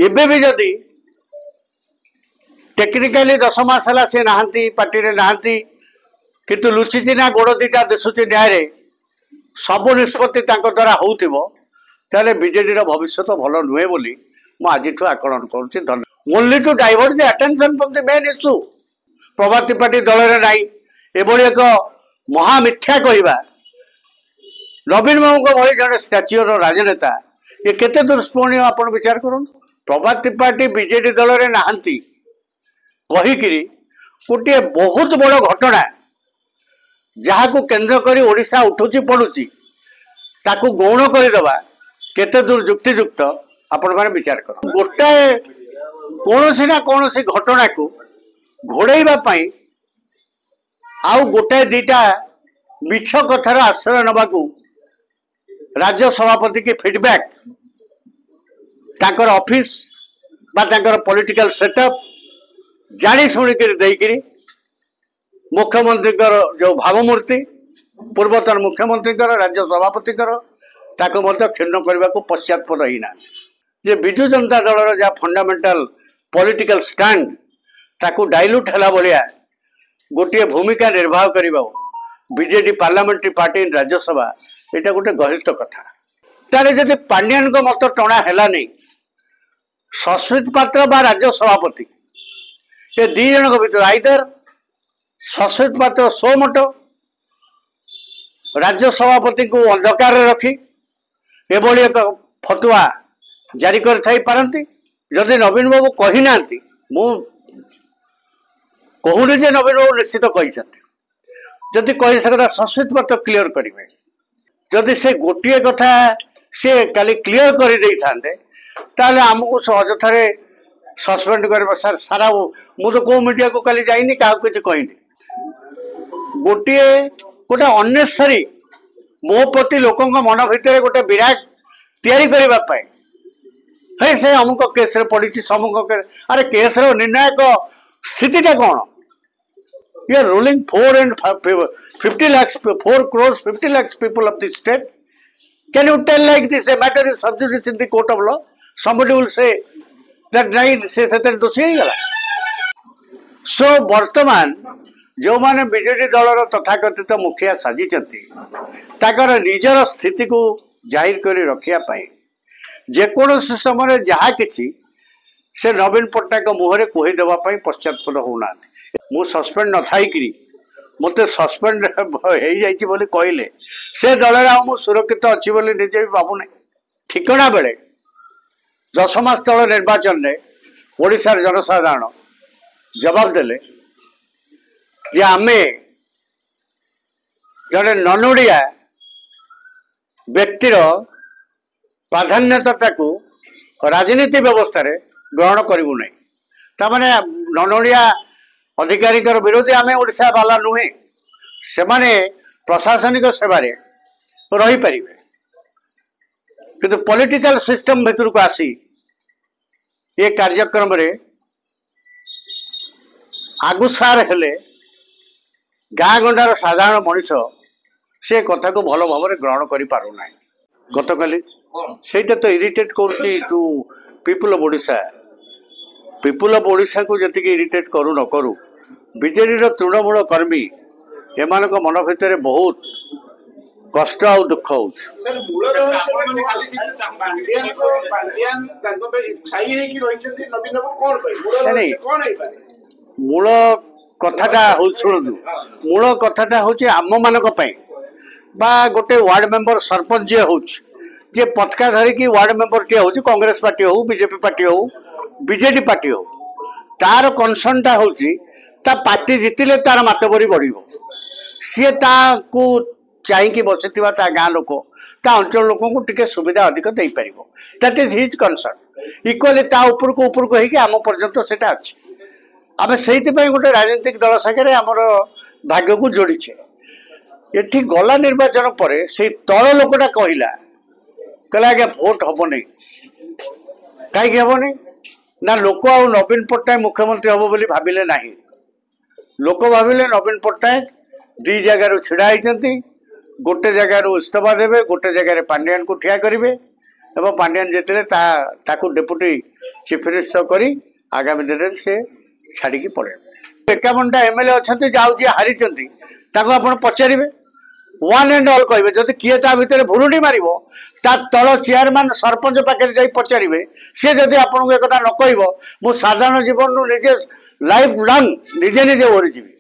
एबे भी जदि टेक्निकाली 10 मास है सी नहांती पार्टी रे नहांती किंतु लुचिची ना गोड़ दीटा दिशुची न्याय सब निष्पत्ति द्वारा होते बीजेडी भविष्य भल नुहे बोली मुझे आकलन करुँच only to divert the attention from the main issue प्रभाती पार्टी दल में नाई एभली एक महामिथ्या कहवा नवीन बाबू भली जड़े स्टाच्यूर राजनेता ये केते दुष्पर्णीय आप विचार करूँ प्रभाती पार्टी बीजेडी दल में नहांती कहीकि गोटे बहुत बड़ घटना जहाँ को केंद्र करी ओडिशा उठुची पड़ुची ताकू गौण करदे केते दूर युक्तियुक्त आपण मैंने विचार कर गोटाए कौन ना कौन घटना को घोड़ाई आउ गोटाए दीटा मिछ कथार आश्रय नवाकू राज्य सभापति की फीडबैक ताकर ऑफिस बा ताकर पॉलिटिकल सेटअप जानी शुणिक मुख्यमंत्री जो भावमूर्ति पूर्वतन मुख्यमंत्री राज्य सभापति क्षीण करने को पश्चात्पद ही ना जे विजु जनता दल जहाँ फंडामेंटल पॉलिटिकल स्टैंड ताकू डाइल्यूट है भाया गोटे भूमिका निर्वाह करवा बीजेडी पार्लियामेंट्री पार्टी राज्यसभा यहाँ गोटे गहित कथा तारे जब पांड्यान को मत टणा है सस्मित पात्र बा राज्य सभापति ये दी जन भर आईदर सस्मित पात्र सो मट राज्य सभापति को अंधकार रखी एभली एक फतुआ जारी करती जदि नवीन बाबू कही ना कहूनी जे नवीन बाबू निश्चित कही जदि कही सकता सस्मित पात्र क्लीयर करेंगे जदि से गोटे कथा सी काली क्लीयर कर दे था आमको अजथारे सस्पेंड कर सार सारा मुझे कौ मीडिया को काली जाइनी क्या किसी कहनी गोटे गोटे अनेसरी मो प्रति लोक मन भितर गोटे विराट तैयारी करने है से अमुक केस पड़ी समुक अरे केस निर्णायक स्थितिटा कौन ये ruling 4 lakhs 4 crores 50 lakhs people of the state. Can you tell like this a matter is sub judice in the court of law? Somebody will say that नहीं से सतर दोषी ही गला. So वर्तमान जो माने बीजेडी दलर तथाकथित मुखिया साजी चंती ताकर निजर स्थिति को जाहिर करी रखिया पाए जेकोसी समय जहाँ किसी से नवीन पट्टनायक मुहरे कही देवा पश्चात्पद होना मु सस्पेंड न थाई मत सस्पेंड हो कहले से दल सुरक्षित अच्छी निजे भी भावुना ठिकना बेले 10 मास तल निर्वाचन में ओडिशार जनसाधारण जवाब देले जे आमे जड़े ननोड़िया व्यक्तिर प्राधान्यता को राजनीति व्यवस्था रे ग्रहण करूँ नहीं ताने ननोड़िया अधिकारी विरोधी आम ओडिशा वाला नुहे से माने प्रशासनिक सेवार रही पारे किंतु पॉलिटिकल सिस्टम भितर को आसी ये कार्यक्रम रे आगुसार हेले गाँ गंडार साधारण मनीष से कथा को भल भाव ग्रहण कर पारना गत काली सेटा तो इरिटेट करू पीपुल ऑफ ओडिशा को जी इरिटेट करू न करू बीजेडी तृणमूल कर्मी एम मन भितर बहुत कष्ट आ दुख हो मूल कथाटा शुणु मूल कथाटा हूँ आम मान गोटे वार्ड मेंबर सरपंच जी हूँ जे पताका धरिकी वार्ड मेंबर टे हूँ कांग्रेस पार्टी हो बीजेपी पार्टी हो बीजेडी पार्टी हो तार कनसर्नटा हूँ ता पार्टी जितिले तार मातबरी बढ़ सी चाहिए बसी गाँ लोक अंचल लोक को टिके सुविधा अधिक दे पार that is his concern equally ऊपर को आम पर्यंत से अच्छी आम से गोटे राजनीतिक दल सागर आमर भाग्य को जोड़ीचे ये गला निर्वाचन पर से तल लोकटा कहला आज्ञा भोट हम नहीं कहीं हम नहीं ना लोक आ नवीन पट्टनायक मुख्यमंत्री हम बोली भाविले ना लोक भाविले नवीन पट्टनायक दी जगार छिड़ा होती गोटे जगार इस्तीफा देवे गोटे जगह पांड्यान को ठिया करेंगे ଏବଂ ପାଣ୍ଡିଆନ ଜିତିଲେ ତାକୁ ଡେପୁଟି ଚିଫ ମିନିଷ୍ଟର କରି ଆଗାମୀ ଦିନରେ ସେ ଛାଡ଼ିକି ପଳେଇବେ। 51ଟା ଏମଏଲଏ ଅଛନ୍ତି ଯାଉ ଯିଏ ହାରିଛନ୍ତି ତାକୁ ଆପଣ ପଚାରିବେ, ୱାନ୍ ଆଣ୍ଡ ଅଲ୍ କହିବେ। ଯଦି କିଏ ତା ଭିତରେ ଭୁରୁଡ଼ି ମାରିବ ତା ତଳ ଚେୟାରମ୍ୟାନ ସରପଞ୍ଚ ପାଖରେ ଯାଇ ପଚାରିବେ। ସିଏ ଯଦି ଆପଣଙ୍କୁ ଏକଥା ନ କହିବ ମୁଁ ସାଧାରଣ ଜୀବନରୁ ନିଜେ ଲାଇଫ୍ ଲଙ୍ଗ ନିଜେ ଓହରିଯିବି।